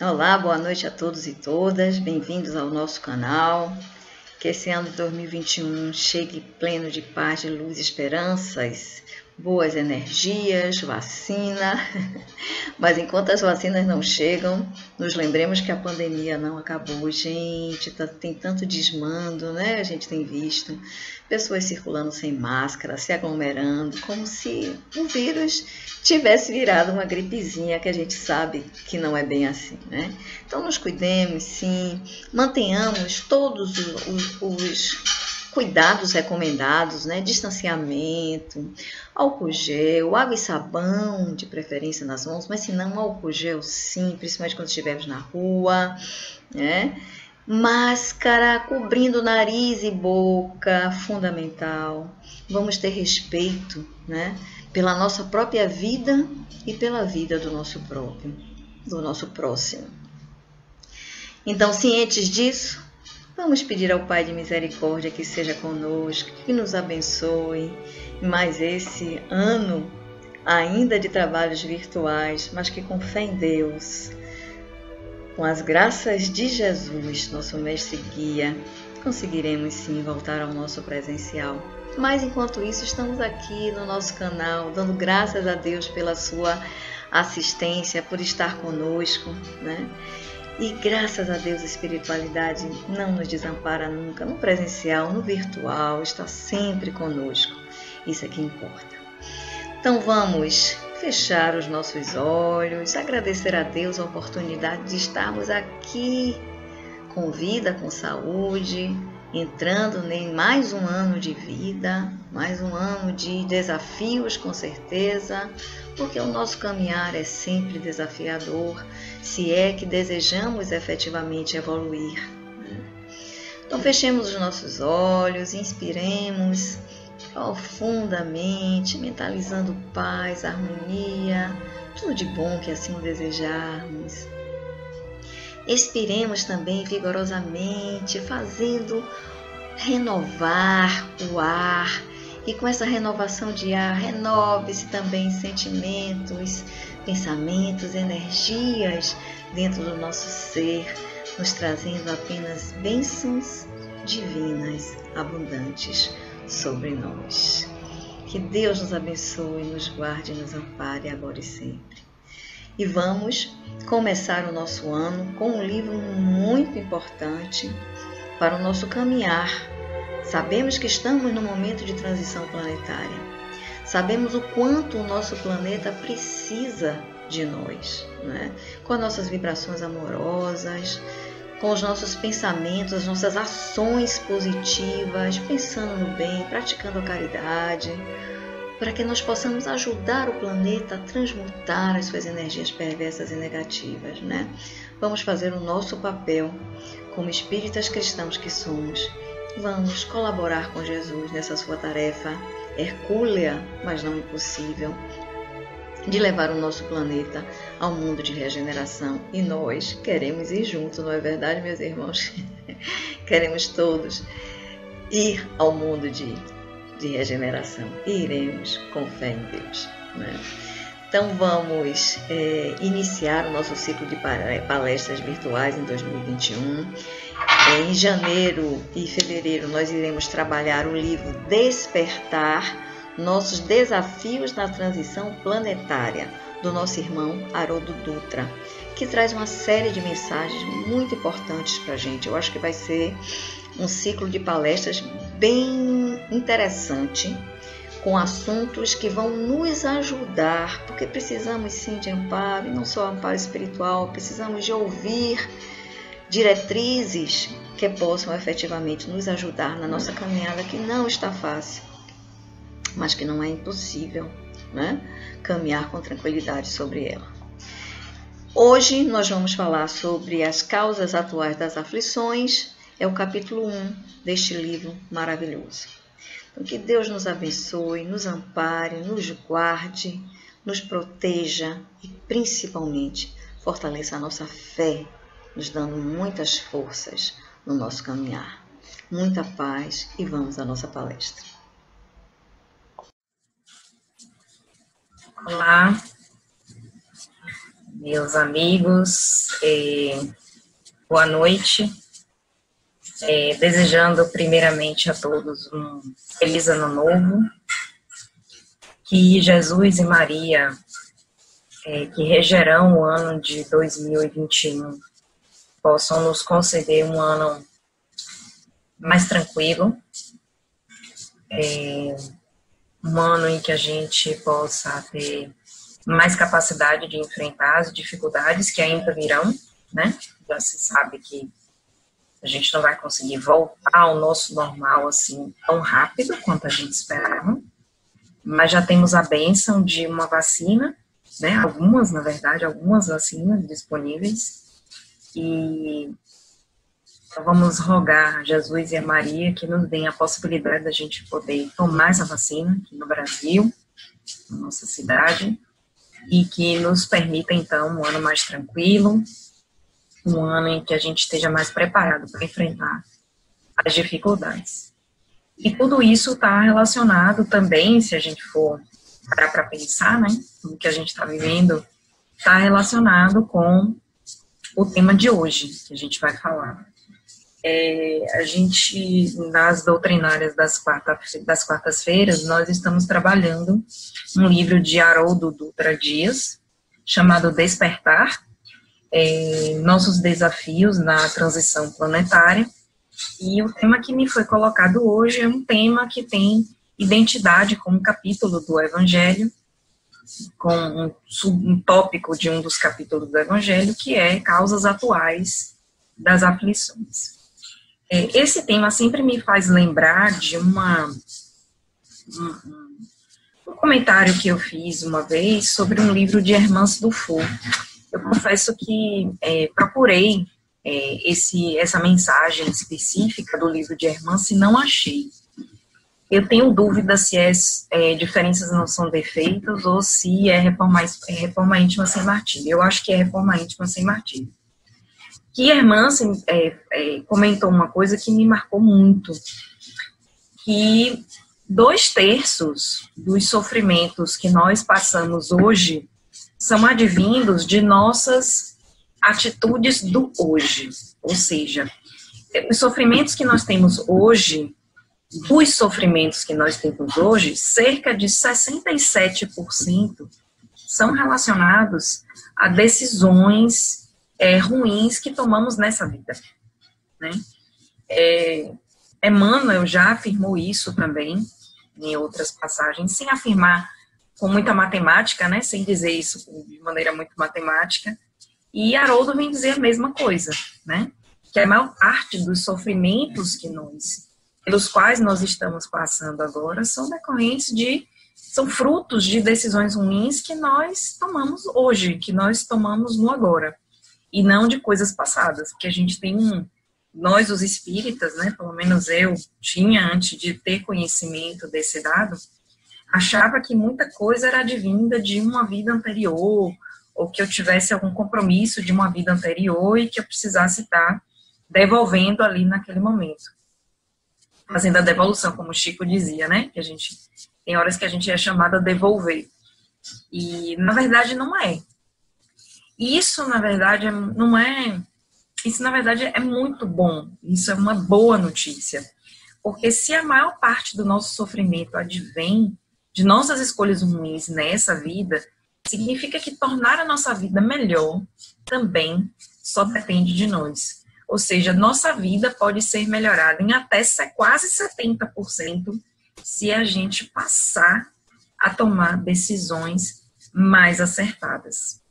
Olá, boa noite a todos e todas, bem-vindos ao nosso canal. Que esse ano de 2021 chegue pleno de paz, de luz e esperanças, boas energias, vacina. Mas enquanto as vacinas não chegam, nos lembremos que a pandemia não acabou, gente. Tem tanto desmando, né? A gente tem visto pessoas circulando sem máscara, se aglomerando, como se o vírus tivesse virado uma gripezinha, que a gente sabe que não é bem assim, né? Então nos cuidemos, sim, mantenhamos todos os cuidados recomendados, né? Distanciamento, álcool gel, água e sabão, de preferência nas mãos, mas se não, álcool gel sim, principalmente quando estivermos na rua, né? Máscara cobrindo nariz e boca, fundamental. Vamos ter respeito, né? Pela nossa própria vida e pela vida do nosso próximo. Então, cientes disso, vamos pedir ao Pai de Misericórdia que seja conosco, que nos abençoe mais esse ano ainda de trabalhos virtuais, mas que com fé em Deus, com as graças de Jesus, nosso mestre e guia, conseguiremos sim voltar ao nosso presencial. Mas enquanto isso, estamos aqui no nosso canal, dando graças a Deus pela sua assistência, por estar conosco, né? E graças a Deus a espiritualidade não nos desampara nunca, no presencial, no virtual, está sempre conosco. Isso é que importa. Então vamos fechar os nossos olhos, agradecer a Deus a oportunidade de estarmos aqui com vida, com saúde, entrando em mais um ano de vida, mais um ano de desafios, com certeza, porque o nosso caminhar é sempre desafiador, se é que desejamos efetivamente evoluir. Então fechemos os nossos olhos, inspiremos profundamente, mentalizando paz, harmonia, tudo de bom que assim desejarmos. Expiremos também vigorosamente, fazendo renovar o ar. E com essa renovação de ar, renove-se também sentimentos, pensamentos, energias dentro do nosso ser, nos trazendo apenas bênçãos divinas, abundantes sobre nós. Que Deus nos abençoe, nos guarde e nos ampare agora e sempre. E vamos começar o nosso ano com um livro muito importante para o nosso caminhar. Sabemos que estamos num momento de transição planetária. Sabemos o quanto o nosso planeta precisa de nós, né? Com as nossas vibrações amorosas, com os nossos pensamentos, as nossas ações positivas, pensando no bem, praticando a caridade, para que nós possamos ajudar o planeta a transmutar as suas energias perversas e negativas, né? Vamos fazer o nosso papel como espíritas cristãos que somos. Vamos colaborar com Jesus nessa sua tarefa hercúlea, mas não impossível, de levar o nosso planeta ao mundo de regeneração. E nós queremos ir juntos, não é verdade, meus irmãos? Queremos todos ir ao mundo de regeneração. E iremos com fé em Deus, né? Então vamos iniciar o nosso ciclo de palestras virtuais em 2021. Em janeiro e fevereiro nós iremos trabalhar o livro Despertar, nossos desafios na transição planetária, do nosso irmão Haroldo Dutra, que traz uma série de mensagens muito importantes para a gente. Eu acho que vai ser um ciclo de palestras bem interessante, com assuntos que vão nos ajudar, porque precisamos sim de amparo, e não só amparo espiritual, precisamos de ouvir diretrizes que possam efetivamente nos ajudar na nossa caminhada, que não está fácil, mas que não é impossível, né? Caminhar com tranquilidade sobre ela. Hoje nós vamos falar sobre as causas atuais das aflições, é o capítulo 1 deste livro maravilhoso. Então, que Deus nos abençoe, nos ampare, nos guarde, nos proteja e principalmente fortaleça a nossa fé, nos dando muitas forças no nosso caminhar. Muita paz e vamos à nossa palestra. Olá, meus amigos, boa noite. Desejando primeiramente a todos um feliz ano novo, que Jesus e Maria, que regerão o ano de 2021, possam nos conceder um ano mais tranquilo, um ano em que a gente possa ter mais capacidade de enfrentar as dificuldades que ainda virão, né? Já se sabe que a gente não vai conseguir voltar ao nosso normal assim tão rápido quanto a gente esperava, mas já temos a bênção de uma vacina, né? Algumas vacinas disponíveis, e vamos rogar a Jesus e a Maria que nos deem a possibilidade da gente poder tomar essa vacina aqui no Brasil, na nossa cidade, e que nos permita, então, um ano mais tranquilo, um ano em que a gente esteja mais preparado para enfrentar as dificuldades. E tudo isso está relacionado também, se a gente for parar para pensar, né, o que a gente está vivendo, está relacionado com o tema de hoje, que a gente vai falar. A gente, nas doutrinárias das quartas-feiras, nós estamos trabalhando um livro de Haroldo Dutra Dias, chamado Despertar, nossos desafios na transição planetária, e o tema que me foi colocado hoje é um tema que tem identidade com um capítulo do Evangelho, com um tópico de um dos capítulos do Evangelho, que é causas atuais das aflições. Esse tema sempre me faz lembrar de um comentário que eu fiz uma vez sobre um livro de Hermance Dufour. Eu confesso que procurei essa mensagem específica do livro de Hermance e não achei. Eu tenho dúvida se diferenças não são defeitos ou se reforma íntima sem martírio. Eu acho que é reforma íntima sem martírio. Que Hermance comentou uma coisa que me marcou muito, que 2/3 dos sofrimentos que nós passamos hoje são advindos de nossas atitudes do hoje. Ou seja, os sofrimentos que nós temos hoje, cerca de 67% são relacionados a decisões ruins que tomamos nessa vida, né? Emmanuel já afirmou isso também em outras passagens, sem afirmar com muita matemática, né? Sem dizer isso de maneira muito matemática. E Haroldo vem dizer a mesma coisa, né? Que a maior parte dos sofrimentos pelos quais nós estamos passando agora são frutos de decisões ruins que nós tomamos hoje, que nós tomamos no agora, e não de coisas passadas, porque a gente tem nós os espíritas, né, pelo menos eu tinha, antes de ter conhecimento desse dado, achava que muita coisa era advinda de uma vida anterior, ou que eu tivesse algum compromisso de uma vida anterior e que eu precisasse estar devolvendo ali naquele momento. Fazendo a devolução, como o Chico dizia, né, que tem horas que a gente é chamado a devolver. E, na verdade, não é. Isso, na verdade, não é... Isso, na verdade, é muito bom. Isso é uma boa notícia. Porque se a maior parte do nosso sofrimento advém de nossas escolhas ruins nessa vida, significa que tornar a nossa vida melhor também só depende de nós. Ou seja, nossa vida pode ser melhorada em até quase 70% se a gente passar a tomar decisões mais acertadas.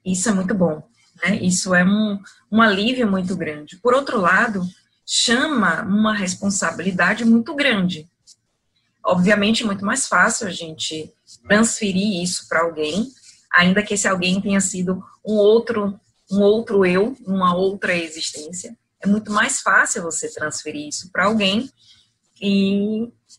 Isso é muito bom, né? Isso é um alívio muito grande. Por outro lado, chama uma responsabilidade muito grande. Obviamente, é muito mais fácil a gente transferir isso para alguém, ainda que esse alguém tenha sido um outro eu, uma outra existência. É muito mais fácil você transferir isso para alguém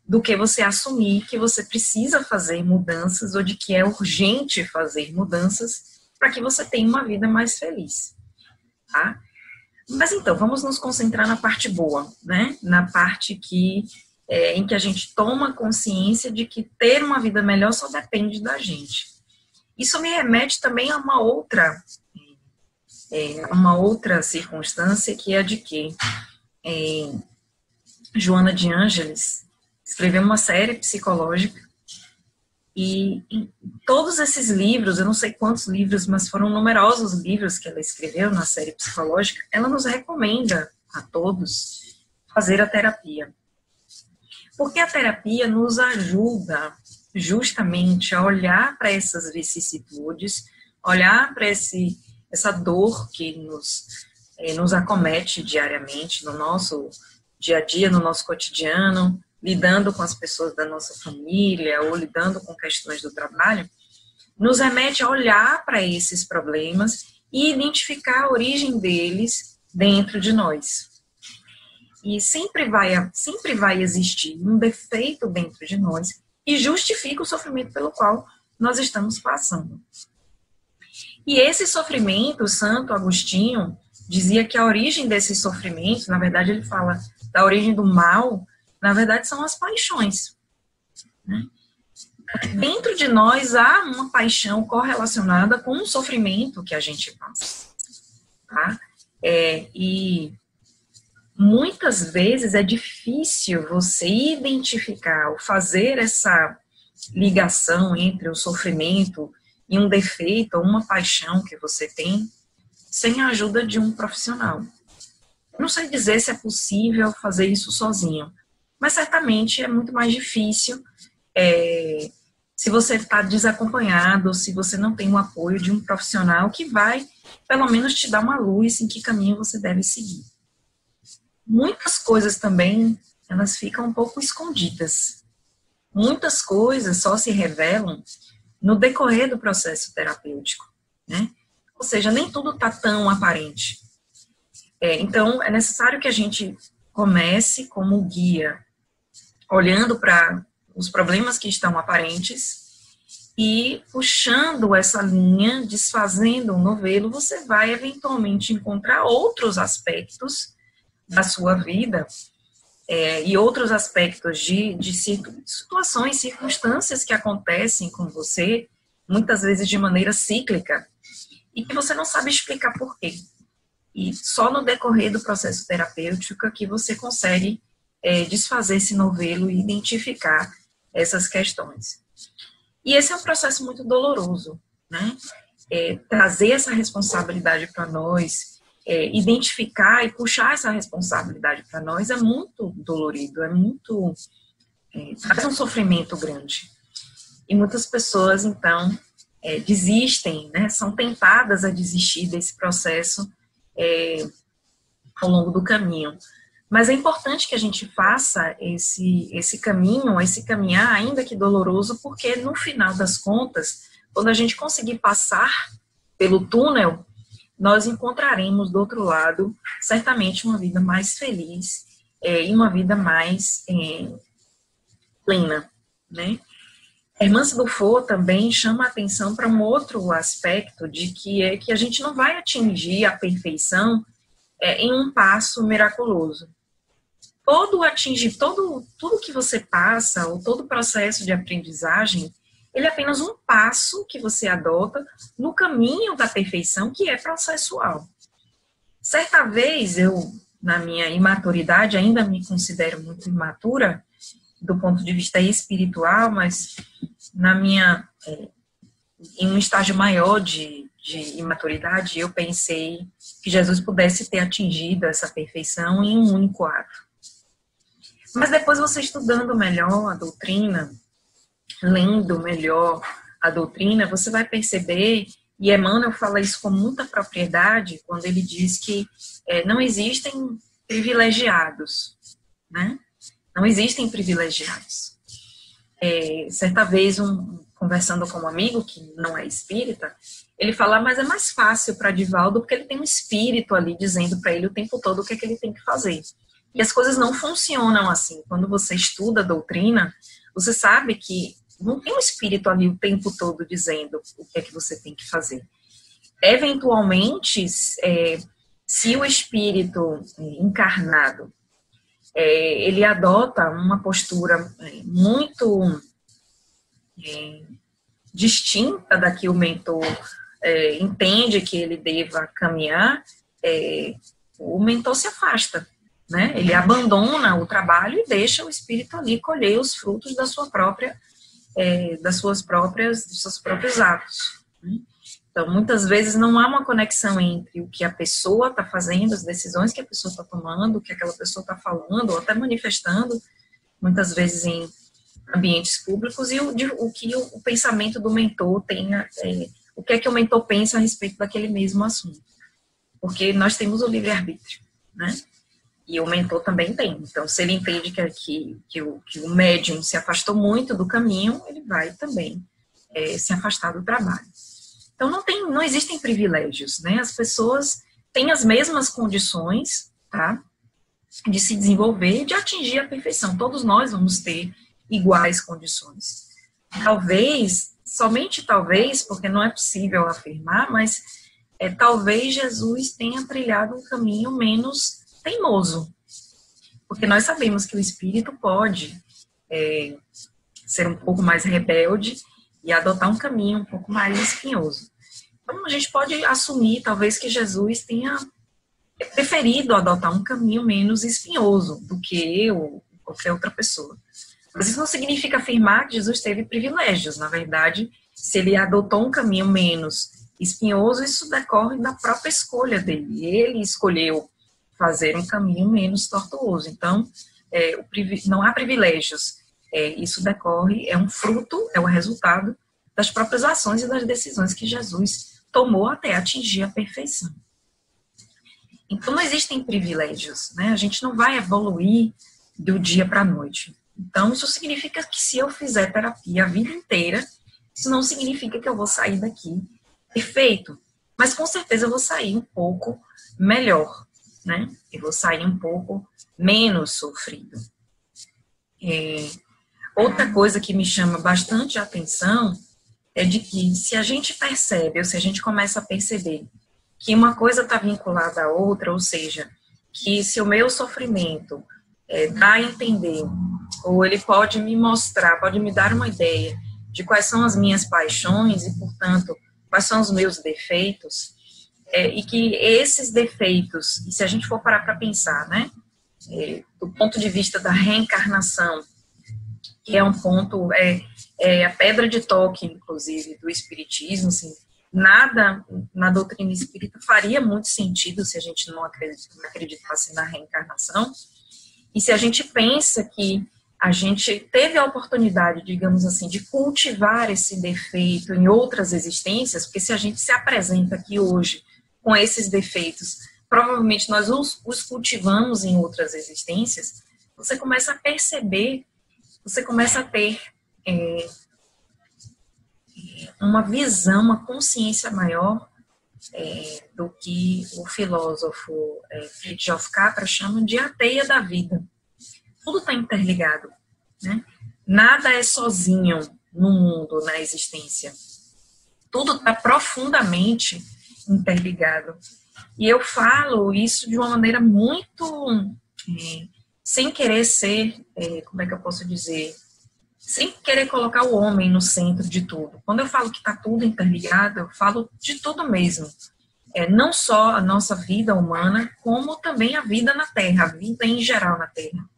do que você assumir que você precisa fazer mudanças ou de que é urgente fazer mudanças para que você tenha uma vida mais feliz, tá? Mas então, vamos nos concentrar na parte boa, né? Na parte em que a gente toma consciência de que ter uma vida melhor só depende da gente. Isso me remete também a uma outra circunstância, que é a de que Joana de Ângeles escreveu uma série psicológica e todos esses livros, eu não sei quantos livros, mas foram numerosos livros que ela escreveu na série psicológica, ela nos recomenda a todos fazer a terapia. Porque a terapia nos ajuda justamente a olhar para essas vicissitudes, olhar para essa dor que nos acomete diariamente no nosso dia a dia, no nosso cotidiano, lidando com as pessoas da nossa família ou lidando com questões do trabalho, nos remete a olhar para esses problemas e identificar a origem deles dentro de nós. E sempre vai existir um defeito dentro de nós que justifica o sofrimento pelo qual nós estamos passando. E esse sofrimento, Santo Agostinho dizia que a origem desses sofrimentos, na verdade ele fala da origem do mal, na verdade são as paixões, né? Dentro de nós há uma paixão correlacionada com o sofrimento que a gente passa, tá? E muitas vezes é difícil você identificar ou fazer essa ligação entre o sofrimento e um defeito ou uma paixão que você tem sem a ajuda de um profissional. Não sei dizer se é possível fazer isso sozinho, mas certamente é muito mais difícil se você está desacompanhado, se você não tem o apoio de um profissional que vai, pelo menos, te dar uma luz em que caminho você deve seguir. Muitas coisas também, elas ficam um pouco escondidas. Muitas coisas só se revelam no decorrer do processo terapêutico, né? Ou seja, nem tudo está tão aparente. Então, é necessário que a gente comece como guia, olhando para os problemas que estão aparentes e puxando essa linha, desfazendo um novelo, você vai eventualmente encontrar outros aspectos da sua vida e outros aspectos de situações, circunstâncias que acontecem com você, muitas vezes de maneira cíclica, e que você não sabe explicar por quê. E só no decorrer do processo terapêutico que você consegue desfazer esse novelo e identificar essas questões. E esse é um processo muito doloroso, né? Trazer essa responsabilidade para nós, identificar e puxar essa responsabilidade para nós é muito dolorido, faz um sofrimento grande. E muitas pessoas, então, desistem, né? São tentadas a desistir desse processo ao longo do caminho. Mas é importante que a gente faça esse caminho, esse caminhar, ainda que doloroso, porque no final das contas, quando a gente conseguir passar pelo túnel, nós encontraremos do outro lado, certamente, uma vida mais feliz e uma vida mais plena, né? Hermance Dufour também chama a atenção para um outro aspecto de que a gente não vai atingir a perfeição em um passo miraculoso. Tudo que você passa, ou todo o processo de aprendizagem, ele é apenas um passo que você adota no caminho da perfeição, que é processual. Certa vez, eu, na minha imaturidade, ainda me considero muito imatura, do ponto de vista espiritual, mas em um estágio maior de imaturidade, eu pensei que Jesus pudesse ter atingido essa perfeição em um único ato. Mas depois você estudando melhor a doutrina, lendo melhor a doutrina, você vai perceber, e Emmanuel fala isso com muita propriedade, quando ele diz que não existem privilegiados, né? Não existem privilegiados. Certa vez, conversando com um amigo que não é espírita, ele fala, mas é mais fácil para Divaldo porque ele tem um espírito ali dizendo para ele o tempo todo o que é que ele tem que fazer. E as coisas não funcionam assim. Quando você estuda a doutrina, você sabe que não tem um espírito ali o tempo todo dizendo o que é que você tem que fazer. Eventualmente, se o espírito encarnado ele adota uma postura muito distinta da que o mentor entende que ele deva caminhar, o mentor se afasta, né? Ele abandona o trabalho e deixa o espírito ali colher os frutos da sua própria, dos seus próprios atos, né? Então, muitas vezes não há uma conexão entre o que a pessoa está fazendo, as decisões que a pessoa está tomando, o que aquela pessoa está falando, ou até manifestando, muitas vezes em ambientes públicos, e o que o pensamento do mentor tenha, o que é que o mentor pensa a respeito daquele mesmo assunto. Porque nós temos o livre-arbítrio, né? E o mentor também tem. Então, se ele entende que o médium se afastou muito do caminho, ele vai também se afastar do trabalho. Então, não existem privilégios, né? As pessoas têm as mesmas condições, tá? De se desenvolver e de atingir a perfeição. Todos nós vamos ter iguais condições. Talvez, somente talvez, porque não é possível afirmar, mas talvez Jesus tenha trilhado um caminho menos teimoso. Porque nós sabemos que o espírito pode ser um pouco mais rebelde e adotar um caminho um pouco mais espinhoso. Então, a gente pode assumir, talvez, que Jesus tenha preferido adotar um caminho menos espinhoso do que eu ou qualquer outra pessoa. Mas isso não significa afirmar que Jesus teve privilégios. Na verdade, se ele adotou um caminho menos espinhoso, isso decorre da própria escolha dele. Ele escolheu fazer um caminho menos tortuoso. Então, não há privilégios. Isso decorre, é um fruto, é o resultado das próprias ações e das decisões que Jesus tomou até atingir a perfeição. Então, não existem privilégios, né? A gente não vai evoluir do dia para a noite. Então, isso significa que se eu fizer terapia a vida inteira, isso não significa que eu vou sair daqui perfeito. Mas, com certeza, eu vou sair um pouco melhor, né? Eu vou sair um pouco menos sofrido. Outra coisa que me chama bastante a atenção é de que se a gente percebe, ou se a gente começa a perceber que uma coisa está vinculada à outra, ou seja, que se o meu sofrimento dá a entender, ou ele pode me mostrar, pode me dar uma ideia de quais são as minhas paixões e, portanto, quais são os meus defeitos, e que esses defeitos, e se a gente for parar para pensar, né, do ponto de vista da reencarnação, que é um ponto, a pedra de toque, inclusive, do espiritismo, assim, nada na doutrina espírita faria muito sentido se a gente não acreditasse na reencarnação. E se a gente pensa que a gente teve a oportunidade, digamos assim, de cultivar esse defeito em outras existências, porque se a gente se apresenta aqui hoje com esses defeitos, provavelmente nós os cultivamos em outras existências, você começa a perceber, você começa a ter uma visão, uma consciência maior do que o filósofo Fritjof Capra chama de a teia da vida. Tudo está interligado, né? Nada é sozinho no mundo, na existência. Tudo está profundamente interligado. E eu falo isso de uma maneira muito, sem querer ser, como é que eu posso dizer, sem querer colocar o homem no centro de tudo. Quando eu falo que está tudo interligado, eu falo de tudo mesmo. Não só a nossa vida humana, como também a vida na Terra, a vida em geral na Terra.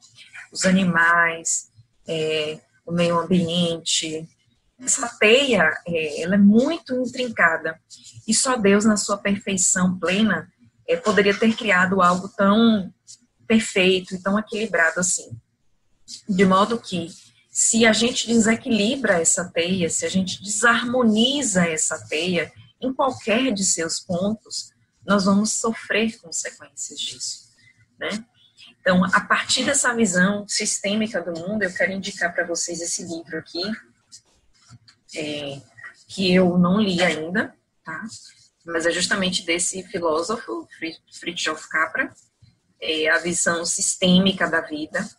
Os animais, o meio ambiente. Essa teia, ela é muito intrincada. E só Deus, na sua perfeição plena, poderia ter criado algo tão perfeito e tão equilibrado assim. De modo que, se a gente desequilibra essa teia, se a gente desarmoniza essa teia em qualquer de seus pontos, nós vamos sofrer consequências disso, né? Então, a partir dessa visão sistêmica do mundo, eu quero indicar para vocês esse livro aqui, que eu não li ainda, tá? Mas é justamente desse filósofo, Fritjof Capra, a visão sistêmica da vida.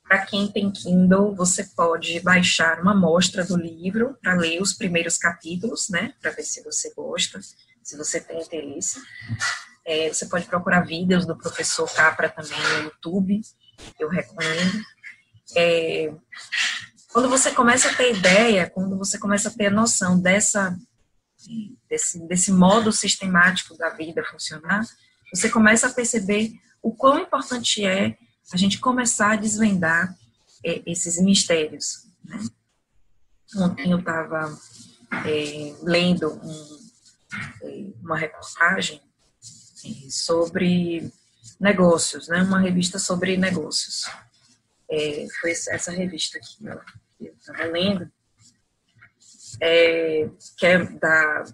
Para quem tem Kindle, você pode baixar uma amostra do livro para ler os primeiros capítulos, né? Para ver se você gosta, se você tem interesse. Você pode procurar vídeos do professor Capra também no YouTube, eu recomendo. Quando você começa a ter ideia, quando você começa a ter noção desse modo sistemático da vida funcionar, você começa a perceber o quão importante é a gente começar a desvendar esses mistérios, né? Ontem eu estava lendo uma reportagem sobre negócios, né? Uma revista sobre negócios. Foi essa revista aqui, ó, que eu estava lendo, que é da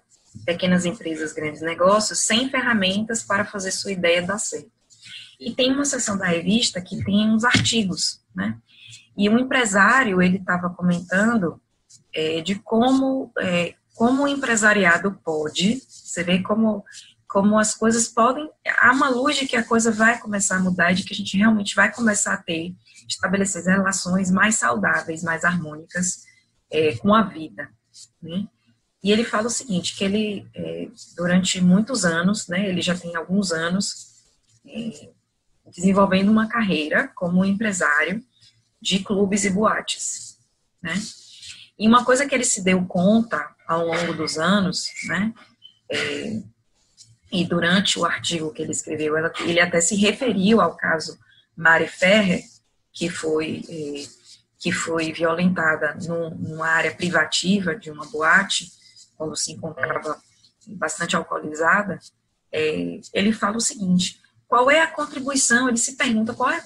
Pequenas Empresas, Grandes Negócios, 100 ferramentas para fazer sua ideia dar certo. E tem uma seção da revista que tem uns artigos, né? E um empresário, ele estava comentando de como o empresariado pode, você vê como as coisas podem, há uma luz de que a coisa vai começar a mudar, de que a gente realmente vai começar a estabelecer relações mais saudáveis, mais harmônicas com a vida, né? E ele fala o seguinte, que ele, durante muitos anos, né, ele já tem alguns anos desenvolvendo uma carreira como empresário de clubes e boates, né? E uma coisa que ele se deu conta ao longo dos anos, né, e durante o artigo que ele escreveu, ele até se referiu ao caso Mari Ferrer, que foi violentada numa área privativa de uma boate, quando se encontrava bastante alcoolizada. Ele fala o seguinte, qual é a contribuição, ele se pergunta qual é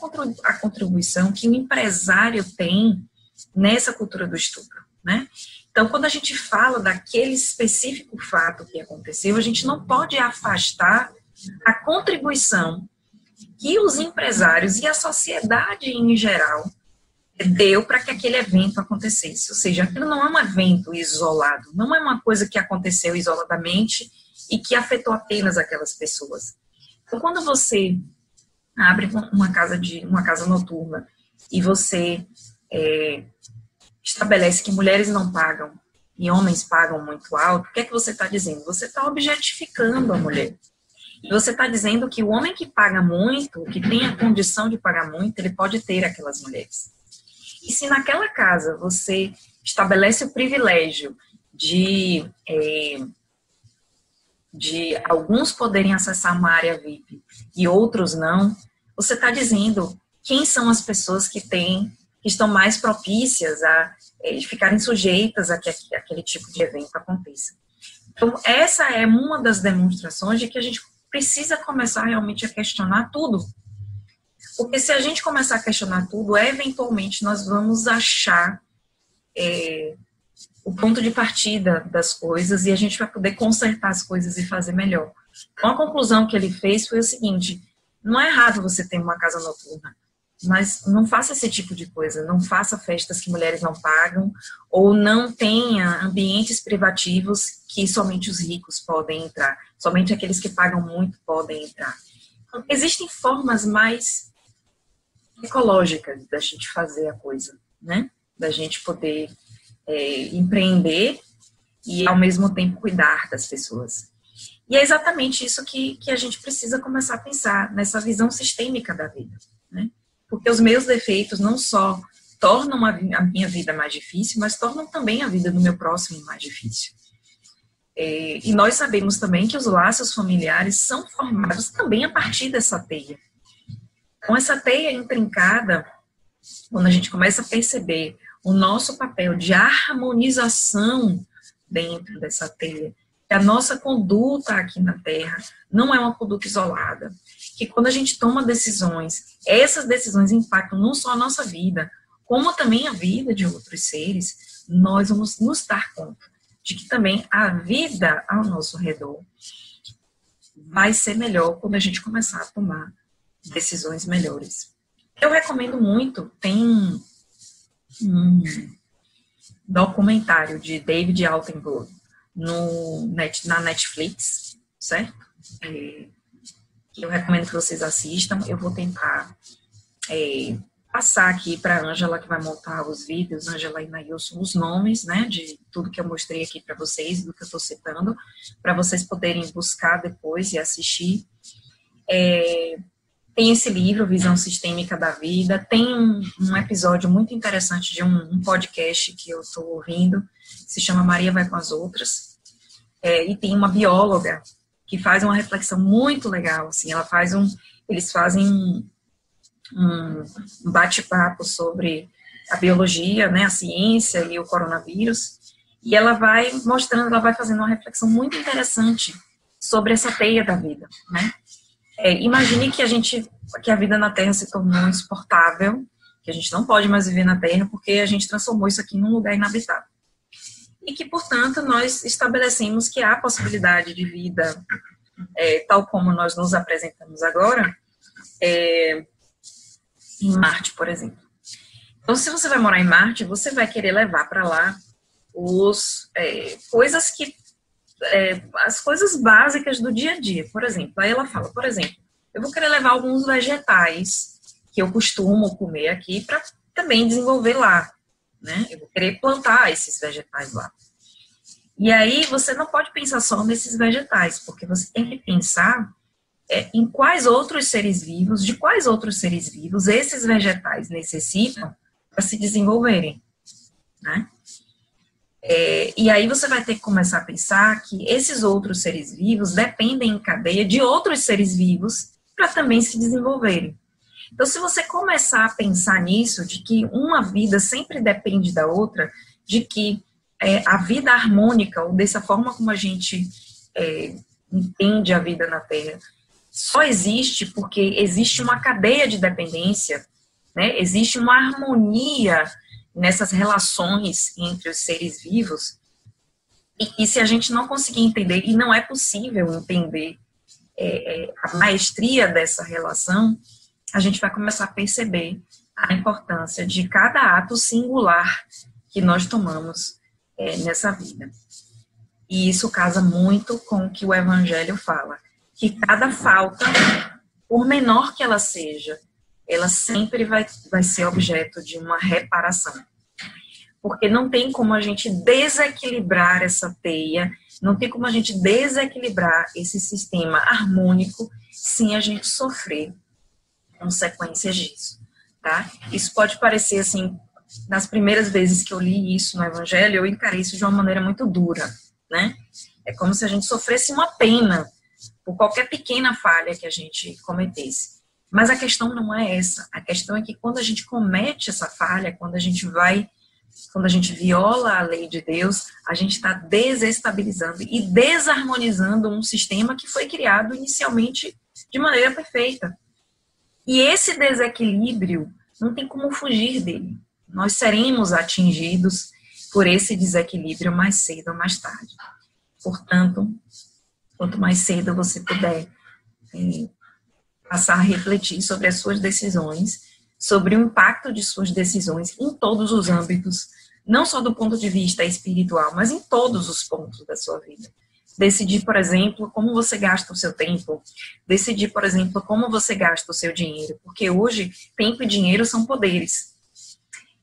a contribuição que o empresário tem nessa cultura do estupro, né? Então, quando a gente fala daquele específico fato que aconteceu, a gente não pode afastar a contribuição que os empresários e a sociedade em geral deu para que aquele evento acontecesse. Ou seja, aquilo não é um evento isolado, não é uma coisa que aconteceu isoladamente e que afetou apenas aquelas pessoas. Então, quando você abre uma casa noturna e você estabelece que mulheres não pagam e homens pagam muito alto, o que é que você está dizendo? Você está objetificando a mulher. E você está dizendo que o homem que paga muito, que tem a condição de pagar muito, ele pode ter aquelas mulheres. E se naquela casa você estabelece o privilégio de alguns poderem acessar uma área VIP e outros não, você está dizendo quem são as pessoas que estão mais propícias a ficarem sujeitas a que aquele tipo de evento aconteça. Então, essa é uma das demonstrações de que a gente precisa começar realmente a questionar tudo. Porque se a gente começar a questionar tudo, eventualmente nós vamos achar o ponto de partida das coisas e a gente vai poder consertar as coisas e fazer melhor. Então, a conclusão que ele fez foi o seguinte, não é errado você ter uma casa noturna, mas não faça esse tipo de coisa, não faça festas que mulheres não pagam, ou não tenha ambientes privativos que somente os ricos podem entrar, somente aqueles que pagam muito podem entrar. Então, existem formas mais ecológicas da gente fazer a coisa, né? Da gente poder empreender e, ao mesmo tempo, cuidar das pessoas. E é exatamente isso que a gente precisa começar a pensar, nessa visão sistêmica da vida, né? Porque os meus defeitos não só tornam a minha vida mais difícil, mas tornam também a vida do meu próximo mais difícil. E nós sabemos também que os laços familiares são formados também a partir dessa teia. Então, essa teia intrincada, quando a gente começa a perceber o nosso papel de harmonização dentro dessa teia, que a nossa conduta aqui na Terra não é uma conduta isolada, que quando a gente toma decisões, essas decisões impactam não só a nossa vida, como também a vida de outros seres, nós vamos nos dar conta de que também a vida ao nosso redor vai ser melhor quando a gente começar a tomar decisões melhores. Eu recomendo muito, tem um documentário de David Attenborough na Netflix, certo? Eu recomendo que vocês assistam. Eu vou tentar passar aqui para a Ângela, que vai montar os vídeos, Ângela e Nailson, os nomes, né, de tudo que eu mostrei aqui para vocês, do que eu estou citando, para vocês poderem buscar depois e assistir. Tem esse livro, Visão Sistêmica da Vida, tem um episódio muito interessante de um podcast que eu estou ouvindo, que se chama Maria Vai com as Outras, e tem uma bióloga que faz uma reflexão muito legal, assim, eles fazem um bate-papo sobre a biologia, né, a ciência e o coronavírus, e ela vai mostrando, ela vai fazendo uma reflexão muito interessante sobre essa teia da vida, né? Imagine que a vida na Terra se tornou insuportável, que a gente não pode mais viver na Terra porque a gente transformou isso aqui num lugar inabitável. E que, portanto, nós estabelecemos que há possibilidade de vida, tal como nós nos apresentamos agora, em Marte, por exemplo. Então, se você vai morar em Marte, você vai querer levar para lá as coisas básicas do dia a dia, por exemplo. Aí ela fala, por exemplo, eu vou querer levar alguns vegetais que eu costumo comer aqui para também desenvolver lá, né? Eu vou querer plantar esses vegetais lá. E aí você não pode pensar só nesses vegetais, porque você tem que pensar em quais outros seres vivos, de quais outros seres vivos esses vegetais necessitam para se desenvolverem, né? E aí você vai ter que começar a pensar que esses outros seres vivos dependem em cadeia de outros seres vivos para também se desenvolverem. Então, se você começar a pensar nisso, de que uma vida sempre depende da outra, de que a vida harmônica, ou dessa forma como a gente entende a vida na Terra, só existe porque existe uma cadeia de dependência, né? Existe uma harmonia nessas relações entre os seres vivos, e se a gente não conseguir entender, e não é possível entender a maestria dessa relação, a gente vai começar a perceber a importância de cada ato singular que nós tomamos nessa vida. E isso casa muito com o que o Evangelho fala, que cada falta, por menor que ela seja, ela sempre vai ser objeto de uma reparação. Porque não tem como a gente desequilibrar essa teia, não tem como a gente desequilibrar esse sistema harmônico sem a gente sofrer consequências disso, tá? Isso pode parecer, assim, nas primeiras vezes que eu li isso no Evangelho, eu encarei isso de uma maneira muito dura, né? É como se a gente sofresse uma pena por qualquer pequena falha que a gente cometesse. Mas a questão não é essa. A questão é que quando a gente comete essa falha, quando a gente viola a lei de Deus, a gente está desestabilizando e desarmonizando um sistema que foi criado inicialmente de maneira perfeita. E esse desequilíbrio, não tem como fugir dele. Nós seremos atingidos por esse desequilíbrio mais cedo ou mais tarde. Portanto, quanto mais cedo você puder passar a refletir sobre as suas decisões, sobre o impacto de suas decisões em todos os âmbitos, não só do ponto de vista espiritual, mas em todos os pontos da sua vida. Decidir, por exemplo, como você gasta o seu tempo. Decidir, por exemplo, como você gasta o seu dinheiro. Porque hoje, tempo e dinheiro são poderes.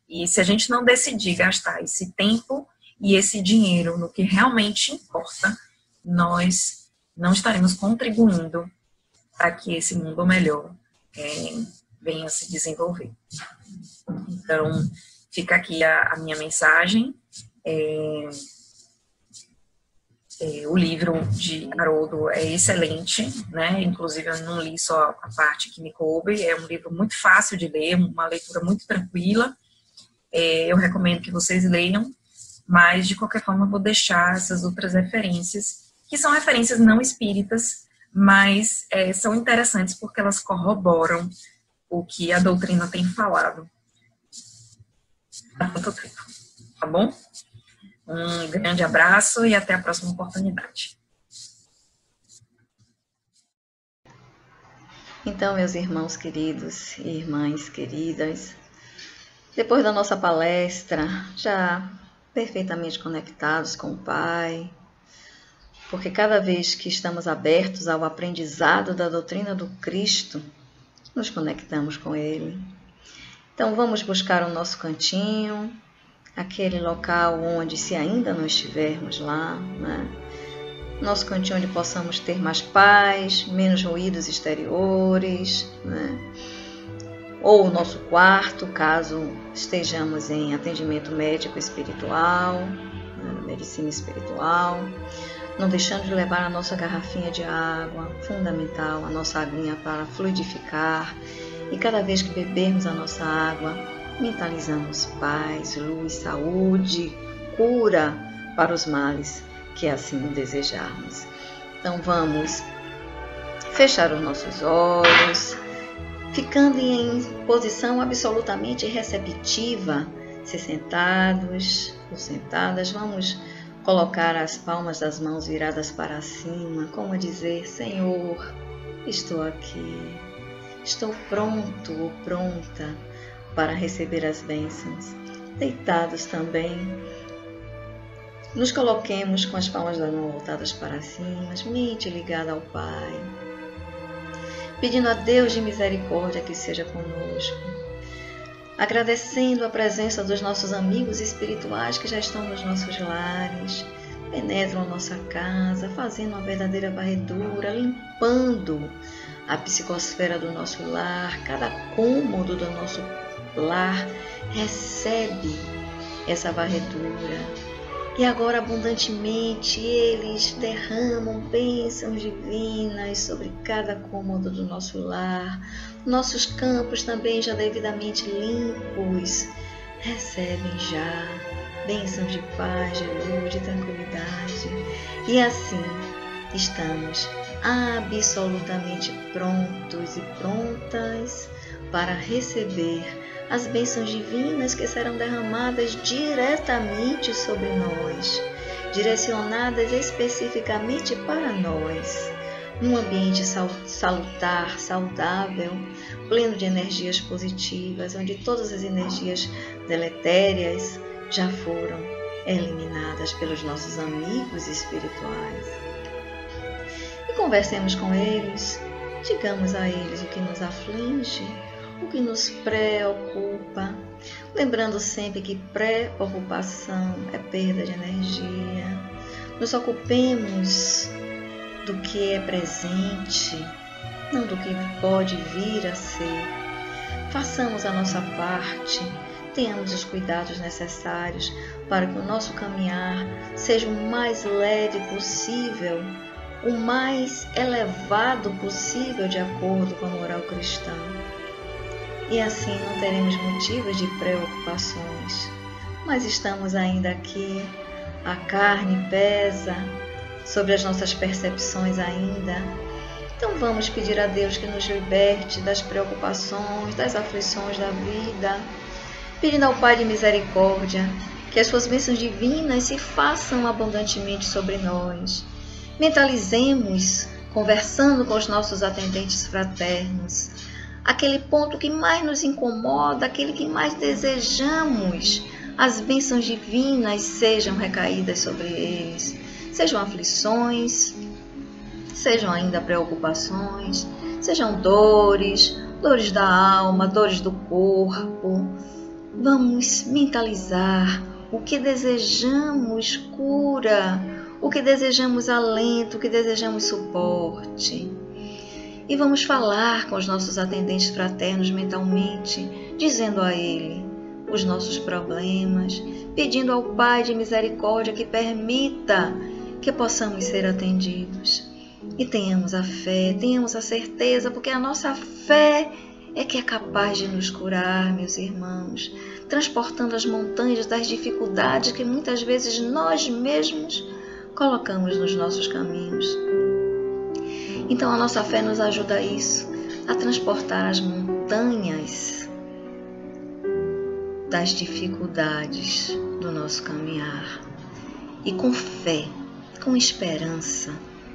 E se a gente não decidir gastar esse tempo e esse dinheiro no que realmente importa, nós não estaremos contribuindo para que esse mundo melhor venha a se desenvolver. Então, fica aqui a minha mensagem. O livro de Haroldo é excelente, né? Inclusive, eu não li só a parte que me coube. É um livro muito fácil de ler, uma leitura muito tranquila. Eu recomendo que vocês leiam, mas, de qualquer forma, eu vou deixar essas outras referências, que são referências não espíritas, mas são interessantes porque elas corroboram o que a doutrina tem falado há tanto tempo. Tá bom? Um grande abraço e até a próxima oportunidade. Então, meus irmãos queridos e irmãs queridas, depois da nossa palestra, já perfeitamente conectados com o Pai, porque cada vez que estamos abertos ao aprendizado da doutrina do Cristo, nos conectamos com Ele. Então vamos buscar o nosso cantinho, aquele local onde, se ainda não estivermos lá, né, nosso cantinho onde possamos ter mais paz, menos ruídos exteriores, né? Ou o nosso quarto, caso estejamos em atendimento médico espiritual, né? Medicina espiritual, não deixando de levar a nossa garrafinha de água, fundamental, a nossa aguinha para fluidificar, e cada vez que bebermos a nossa água, mentalizamos paz, luz, saúde, cura para os males que assim o desejarmos. Então vamos fechar os nossos olhos, ficando em posição absolutamente receptiva, se sentados ou sentadas, vamos colocar as palmas das mãos viradas para cima, como dizer: Senhor, estou aqui, estou pronto ou pronta para receber as bênçãos. Deitados também, nos coloquemos com as palmas das mãos voltadas para cima, mente ligada ao Pai, pedindo a Deus de misericórdia que seja conosco, agradecendo a presença dos nossos amigos espirituais que já estão nos nossos lares, penetram a nossa casa, fazendo uma verdadeira varredura, limpando a psicosfera do nosso lar. Cada cômodo do nosso lar recebe essa varredura. E agora, abundantemente, eles derramam bênçãos divinas sobre cada cômodo do nosso lar. Nossos campos também já devidamente limpos recebem já bênçãos de paz, de luz, de tranquilidade. E assim estamos absolutamente prontos e prontas para receber as bênçãos divinas que serão derramadas diretamente sobre nós, direcionadas especificamente para nós, num ambiente salutar, saudável, pleno de energias positivas, onde todas as energias deletérias já foram eliminadas pelos nossos amigos espirituais. E conversemos com eles, digamos a eles o que nos aflige, o que nos preocupa, lembrando sempre que preocupação é perda de energia. Nos ocupemos do que é presente, não do que pode vir a ser. Façamos a nossa parte, tenhamos os cuidados necessários para que o nosso caminhar seja o mais leve possível, o mais elevado possível de acordo com a moral cristã. E assim não teremos motivos de preocupações. Mas estamos ainda aqui, a carne pesa sobre as nossas percepções ainda. Então vamos pedir a Deus que nos liberte das preocupações, das aflições da vida, pedindo ao Pai de misericórdia que as suas bênçãos divinas se façam abundantemente sobre nós. Mentalizemos, conversando com os nossos atendentes fraternos, aquele ponto que mais nos incomoda, aquele que mais desejamos, as bênçãos divinas sejam recaídas sobre eles, sejam aflições, sejam ainda preocupações, sejam dores da alma, dores do corpo. Vamos mentalizar o que desejamos cura, o que desejamos alento, o que desejamos suporte. E vamos falar com os nossos atendentes fraternos mentalmente, dizendo a ele os nossos problemas, pedindo ao Pai de misericórdia que permita que possamos ser atendidos. E tenhamos a fé, tenhamos a certeza, porque a nossa fé é que é capaz de nos curar, meus irmãos, transportando as montanhas das dificuldades que muitas vezes nós mesmos colocamos nos nossos caminhos. Então a nossa fé nos ajuda a isso, a transportar as montanhas das dificuldades do nosso caminhar. E com fé, com esperança,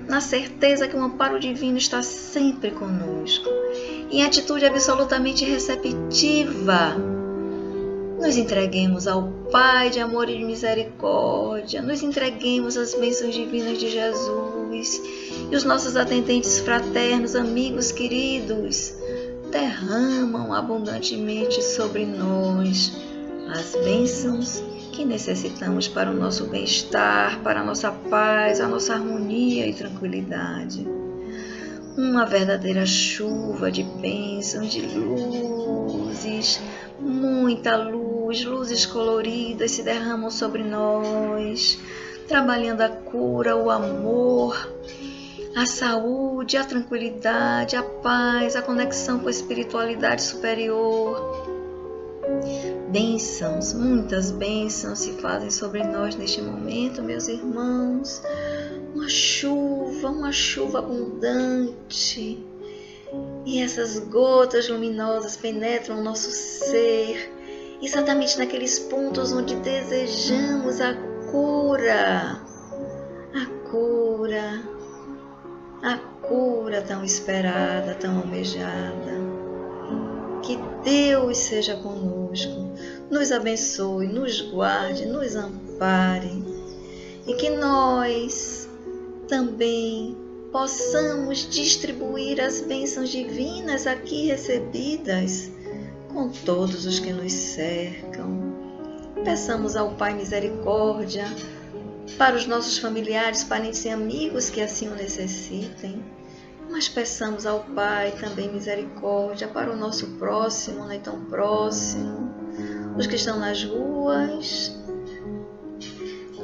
na certeza que o amparo divino está sempre conosco, em atitude absolutamente receptiva, nos entreguemos ao Pai de amor e de misericórdia, nos entreguemos às bênçãos divinas de Jesus, e os nossos atendentes fraternos, amigos queridos, derramam abundantemente sobre nós as bênçãos que necessitamos para o nosso bem-estar, para a nossa paz, a nossa harmonia e tranquilidade. Uma verdadeira chuva de bênçãos, de luzes, muita luz, luzes coloridas se derramam sobre nós, trabalhando a cura, o amor, a saúde, a tranquilidade, a paz, a conexão com a espiritualidade superior. Bênçãos, muitas bênçãos se fazem sobre nós neste momento, meus irmãos. Uma chuva abundante. E essas gotas luminosas penetram o nosso ser, exatamente naqueles pontos onde desejamos a cura. A cura tão esperada, tão almejada. Que Deus seja conosco, nos abençoe, nos guarde, nos ampare e que nós também possamos distribuir as bênçãos divinas aqui recebidas com todos os que nos cercam. Peçamos ao Pai misericórdia para os nossos familiares, parentes e amigos que assim o necessitem. Mas peçamos ao Pai também misericórdia para o nosso próximo, não é tão próximo, os que estão nas ruas,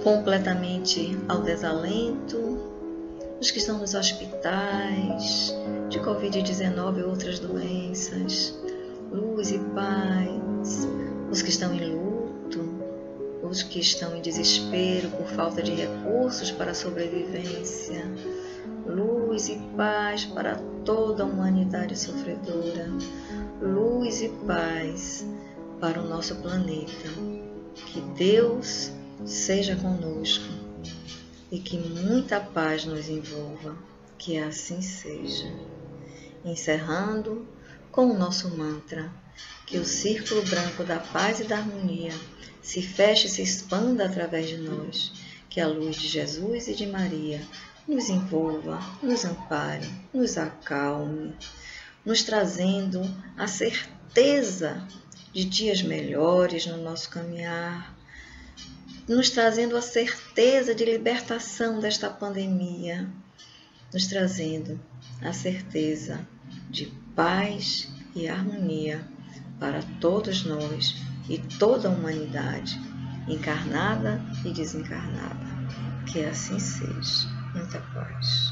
completamente ao desalento, os que estão nos hospitais, de Covid-19 e outras doenças, luz e paz, os que estão em luto, os que estão em desespero por falta de recursos para a sobrevivência, luz e paz para toda a humanidade sofredora. Luz e paz para o nosso planeta. Que Deus seja conosco e que muita paz nos envolva. Que assim seja. Encerrando com o nosso mantra. Que o círculo branco da paz e da harmonia se feche e se expanda através de nós. Que a luz de Jesus e de Maria nos envolva, nos ampare, nos acalme, nos trazendo a certeza de dias melhores no nosso caminhar, nos trazendo a certeza de libertação desta pandemia, nos trazendo a certeza de paz e harmonia para todos nós e toda a humanidade, encarnada e desencarnada. Que assim seja. Muita paz.